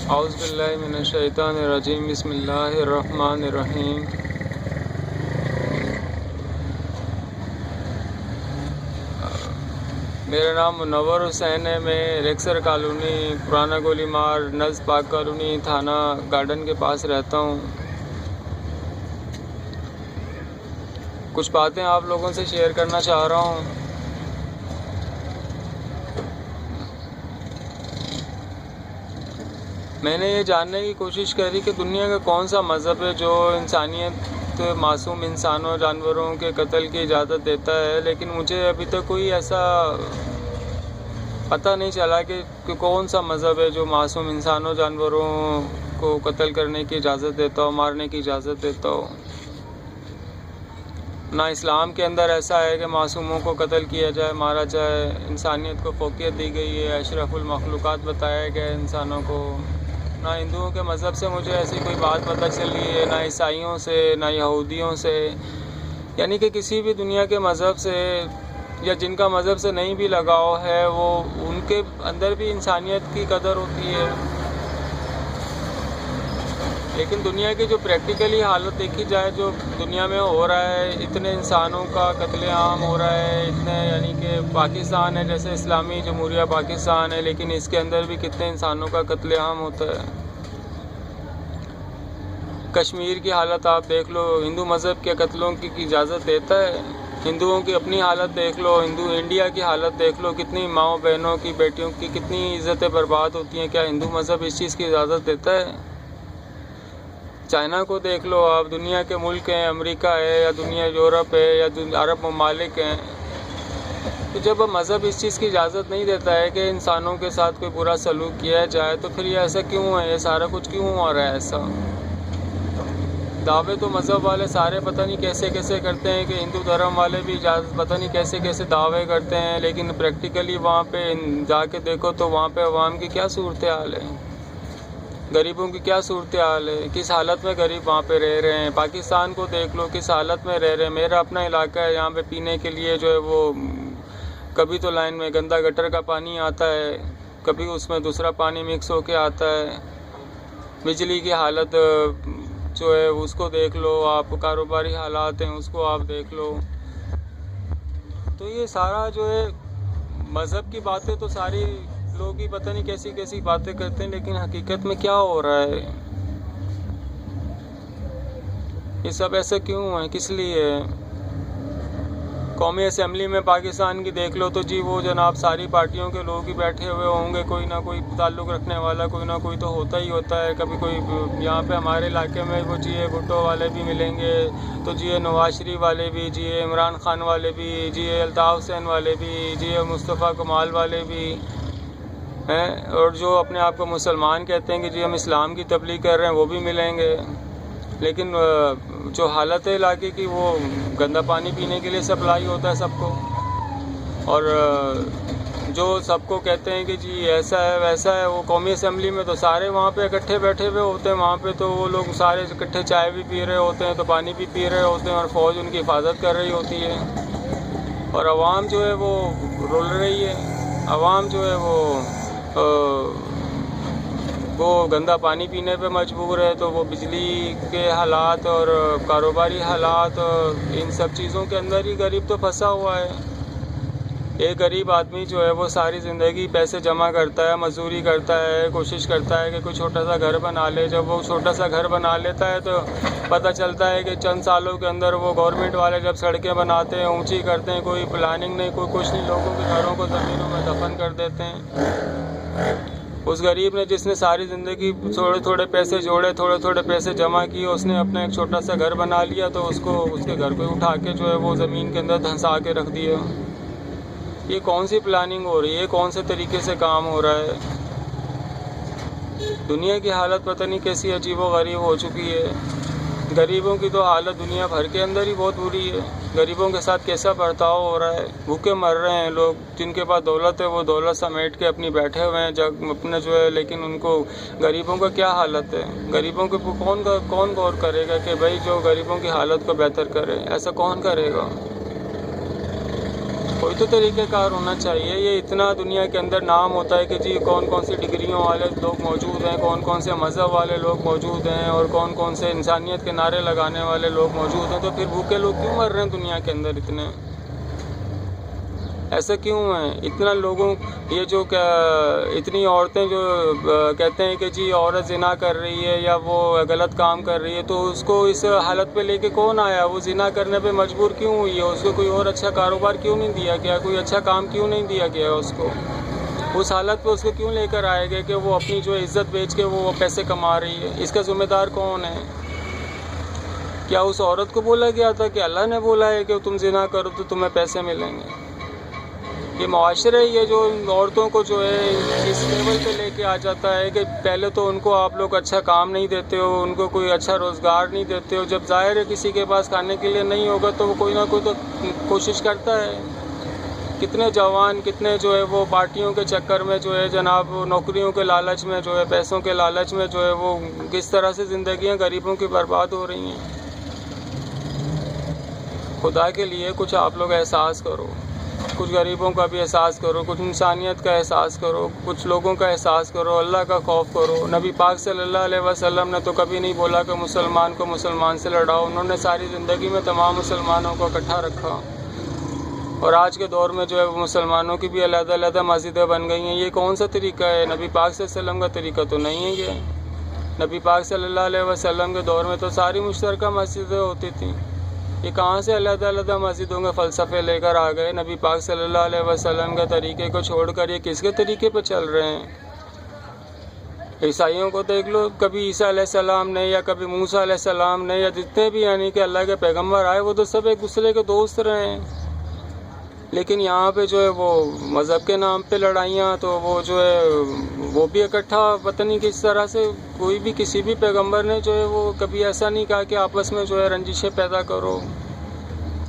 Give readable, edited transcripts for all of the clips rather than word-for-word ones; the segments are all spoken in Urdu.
اعوذ باللہ من الشیطان الرجیم، بسم اللہ الرحمن الرحیم۔ میرا نام منور حسین ہے، میں ریکسر کالونی، پرانا گولی مار، نز پاک کالونی، تھانہ گارڈن کے پاس رہتا ہوں۔ کچھ باتیں آپ لوگوں سے شیئر کرنا چاہ رہا ہوں۔ میں نے یہ جاننے کی کوشش کری کہ دنیا کا کون سا مذہب ہے جو انسانیت، معصوم انسانوں جانوروں کے قتل کی اجازت دیتا ہے، لیکن مجھے ابھی تک کوئی ایسا پتہ نہیں چلا کہ کون سا مذہب ہے جو معصوم انسانوں جانوروں کو قتل کرنے کی اجازت دیتا ہو، مارنے کی اجازت دیتا ہو۔ نہ اسلام کے اندر ایسا ہے کہ معصوموں کو قتل کیا جائے، مارا جائے۔ انسانیت کو فوقیت دی گئی ہے، اشرف المخلوقات بتایا گیا ہے انسانوں کو۔ نہ ہندوؤں کے مذہب سے مجھے ایسی کوئی بات پتہ چلی ہے، نہ عیسائیوں سے، نہ یہودیوں سے، یعنی کہ کسی بھی دنیا کے مذہب سے، یا جن کا مذہب سے نہیں بھی لگاؤ ہے، وہ ان کے اندر بھی انسانیت کی قدر ہوتی ہے۔ لیکن دنیا کی جو پریکٹیکلی حالت دیکھی جائے، جو دنیا میں ہو رہا ہے، اتنے انسانوں کا قتل عام ہو رہا ہے، اتنے، یعنی کہ پاکستان ہے جیسے اسلامی جمہوریہ پاکستان ہے، لیکن اس کے اندر بھی کتنے انسانوں کا قتل عام ہوتا ہے۔ کشمیر کی حالت آپ دیکھ لو، ہندو مذہب کے قتلوں کی اجازت دیتا ہے؟ ہندوؤں کی اپنی حالت دیکھ لو، انڈیا کی حالت دیکھ لو، کتنی ماؤں بہنوں کی، بیٹیوں کی کتنی عزتیں برباد ہوتی ہیں۔ کیا ہندو مذہب اس چیز کی اجازت دیتا ہے؟ چائنا کو دیکھ لو آپ، دنیا کے ملک ہیں، امریکہ ہے یا دنیا یورپ ہے یا عرب ممالک ہیں، تو جب مذہب اس چیز کی اجازت نہیں دیتا ہے کہ انسانوں کے ساتھ کوئی برا سلوک کیا جائے، تو پھر یہ ایسا کیوں ہے؟ یہ سارا کچھ کیوں ہو رہا ہے ایسا؟ دعوے تو مذہب والے سارے پتہ نہیں کیسے کیسے کرتے ہیں، کہ ہندو دھرم والے بھی اجازت پتہ نہیں کیسے کیسے دعوے کرتے ہیں، لیکن پریکٹیکلی وہاں پہ جا کے دیکھو تو وہاں پہ عوام کی کیا صورتحال ہے، غریبوں کی کیا صورتحال ہے، کس حالت میں غریب وہاں پہ رہ رہے ہیں۔ پاکستان کو دیکھ لو کس حالت میں رہ رہے ہیں۔ میرا اپنا علاقہ ہے، یہاں پہ پینے کے لیے جو ہے وہ کبھی تو لائن میں گندا گٹر کا پانی آتا ہے، کبھی اس میں دوسرا پانی مکس ہو کے آتا ہے۔ بجلی کی حالت جو ہے اس کو دیکھ لو آپ، کاروباری حالات ہیں اس کو آپ دیکھ لو۔ تو یہ سارا جو ہے مذہب کی باتیں تو ساری لوگ ہی پتہ نہیں کیسی کیسی باتیں کرتے ہیں، لیکن حقیقت میں کیا ہو رہا ہے؟ یہ سب ایسا کیوں ہے؟ کس لیے؟ قومی اسمبلی میں پاکستان کی دیکھ لو تو جی وہ جناب ساری پارٹیوں کے لوگ ہی بیٹھے ہوئے ہوں گے، کوئی نہ کوئی تعلق رکھنے والا کوئی نہ کوئی تو ہوتا ہی ہوتا ہے۔ کبھی کوئی یہاں پہ ہمارے علاقے میں وہ جی اے بھٹو والے بھی ملیں گے، تو جی اے نواز شریف والے بھی، جی اے عمران خان والے بھی، جی اے الطاف حسین والے بھی، جی اے مصطفیٰ کمال والے بھی ہیں، اور جو اپنے آپ کو مسلمان کہتے ہیں کہ جی ہم اسلام کی تبلیغ کر رہے ہیں، وہ بھی ملیں گے۔ لیکن جو حالت ہے علاقے کی، وہ گندا پانی پینے کے لیے سپلائی ہوتا ہے سب کو، اور جو سب کو کہتے ہیں کہ جی ایسا ہے ویسا ہے، وہ قومی اسمبلی میں تو سارے وہاں پہ اکٹھے بیٹھے ہوئے ہوتے ہیں، وہاں پہ تو وہ لوگ سارے اکٹھے چائے بھی پی رہے ہوتے ہیں، تو پانی بھی پی رہے ہوتے ہیں، اور فوج ان کی حفاظت کر رہی ہوتی ہے، اور عوام جو ہے وہ رول رہی ہے۔ عوام جو ہے وہ گندا پانی پینے پہ مجبور ہے، تو وہ بجلی کے حالات اور کاروباری حالات، ان سب چیزوں کے اندر ہی غریب تو پھنسا ہوا ہے۔ ایک غریب آدمی جو ہے وہ ساری زندگی پیسے جمع کرتا ہے، مزدوری کرتا ہے، کوشش کرتا ہے کہ کوئی چھوٹا سا گھر بنا لے۔ جب وہ چھوٹا سا گھر بنا لیتا ہے تو پتہ چلتا ہے کہ چند سالوں کے اندر وہ گورنمنٹ والے جب سڑکیں بناتے ہیں، اونچی کرتے ہیں، کوئی پلاننگ نہیں، کوئی کچھ نہیں، لوگوں کے گھروں کو زمینوں میں دفن کر دیتے ہیں۔ اس غریب نے، جس نے ساری زندگی تھوڑے تھوڑے پیسے جوڑے، تھوڑے تھوڑے پیسے جمع کیے، اس نے اپنا ایک چھوٹا سا گھر بنا لیا، تو اس کے گھر کو اٹھا کے جو ہے وہ زمین کے اندر دھنسا کے رکھ دیا۔ یہ کون سی پلاننگ ہو رہی ہے؟ کون سے طریقے سے کام ہو رہا ہے؟ دنیا کی حالت پتہ نہیں کیسی عجیب و غریب ہو چکی ہے۔ غریبوں کی تو حالت دنیا بھر کے اندر ہی بہت بری ہے۔ غریبوں کے ساتھ کیسا برتاؤ ہو رہا ہے؟ بھوکے مر رہے ہیں لوگ، جن کے پاس دولت ہے وہ دولت سمیٹ کے اپنی بیٹھے ہوئے ہیں اپنے جو ہے، لیکن ان کو غریبوں کا کیا حالت ہے؟ غریبوں کے کون غور کرے گا کہ بھائی جو غریبوں کی حالت کو بہتر کرے؟ ایسا کون کرے گا؟ کوئی تو طریقہ کار ہونا چاہیے. یہ اتنا دنیا کے اندر نام ہوتا ہے کہ جی کون کون سی ڈگریوں والے لوگ موجود ہیں, کون کون سے مذہب والے لوگ موجود ہیں, اور کون کون سے انسانیت کے نعرے لگانے والے لوگ موجود ہیں. تو پھر بھوکے لوگ کیوں مر رہے ہیں دنیا کے اندر اتنے؟ ایسا کیوں ہے اتنا لوگوں؟ یہ جو اتنی عورتیں جو کہتے ہیں کہ جی عورت زنا کر رہی ہے یا وہ غلط کام کر رہی ہے, تو اس کو اس حالت پہ لے کے کون آیا؟ وہ زنا کرنے پہ مجبور کیوں ہوئی ہے؟ اس کو کوئی اور اچھا کاروبار کیوں نہیں دیا گیا؟ کوئی اچھا کام کیوں نہیں دیا گیا اس کو؟ اس حالت پہ اس کو کیوں لے کر آئے گئے کہ وہ اپنی جو عزت بیچ کے وہ پیسے کما رہی ہے؟ اس کا ذمہ دار کون ہے؟ کیا اس عورت کو بولا گیا تھا کہ اللہ نے بولا ہے کہ تم زنا کرو تو تمہیں پیسے ملیں گے؟ یہ معاشرہ یہ جو عورتوں کو جو ہے اس لیول پہ لے کے آ جاتا ہے کہ پہلے تو ان کو آپ لوگ اچھا کام نہیں دیتے ہو, ان کو کوئی اچھا روزگار نہیں دیتے ہو. جب ظاہر ہے کسی کے پاس کھانے کے لیے نہیں ہوگا تو وہ کوئی نہ کوئی تو کوشش کرتا ہے. کتنے جوان کتنے جو ہے وہ پارٹیوں کے چکر میں جو ہے جناب نوکریوں کے لالچ میں جو ہے پیسوں کے لالچ میں جو ہے وہ کس طرح سے زندگیاں غریبوں کی برباد ہو رہی ہیں. خدا کے لیے کچھ آپ لوگ احساس کرو, کچھ غریبوں کا بھی احساس کرو, کچھ انسانیت کا احساس کرو, کچھ لوگوں کا احساس کرو, اللہ کا خوف کرو. نبی پاک صلی اللہ علیہ وسلم نے تو کبھی نہیں بولا کہ مسلمان کو مسلمان سے لڑاؤ. انہوں نے ساری زندگی میں تمام مسلمانوں کو اکٹھا رکھا. اور آج کے دور میں جو ہے وہ مسلمانوں کی بھی علیحدہ علیحدہ مسجدیں بن گئی ہیں. یہ کون سا طریقہ ہے؟ نبی پاک صلی اللہ علیہ وسلم کا طریقہ تو نہیں ہے یہ. نبی پاک صلی اللہ علیہ وسلم کے دور میں تو ساری مشترکہ مسجدیں ہوتی تھیں. یہ کہاں سے علیحدہ علیحدہ مسجدوں کے فلسفے لے کر آ گئے؟ نبی پاک صلی اللہ علیہ وسلم کے طریقے کو چھوڑ کر یہ کس کے طریقے پہ چل رہے ہیں؟ عیسائیوں کو دیکھ لو, کبھی عیسیٰ علیہ السلام نے یا کبھی موسیٰ علیہ السلام نے یا جتنے بھی یعنی کہ اللہ کے پیغمبر آئے وہ تو سب ایک دوسرے کے دوست رہے ہیں. لیکن یہاں پہ جو ہے وہ مذہب کے نام پہ لڑائیاں, تو وہ جو ہے وہ بھی اکٹھا پتہ نہیں کس طرح سے. کوئی بھی کسی بھی پیغمبر نے جو ہے وہ کبھی ایسا نہیں کہا کہ آپس میں جو ہے رنجشیں پیدا کرو.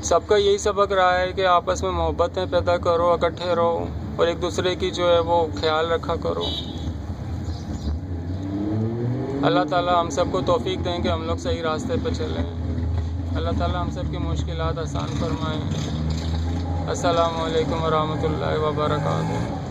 سب کا یہی سبق رہا ہے کہ آپس میں محبتیں پیدا کرو, اکٹھے رہو, اور ایک دوسرے کی جو ہے وہ خیال رکھا کرو. اللہ تعالیٰ ہم سب کو توفیق دیں کہ ہم لوگ صحیح راستے پہ چلیں. اللہ تعالیٰ ہم سب کی مشکلات آسان فرمائیں. السلام علیکم ورحمۃ اللہ وبرکاتہ.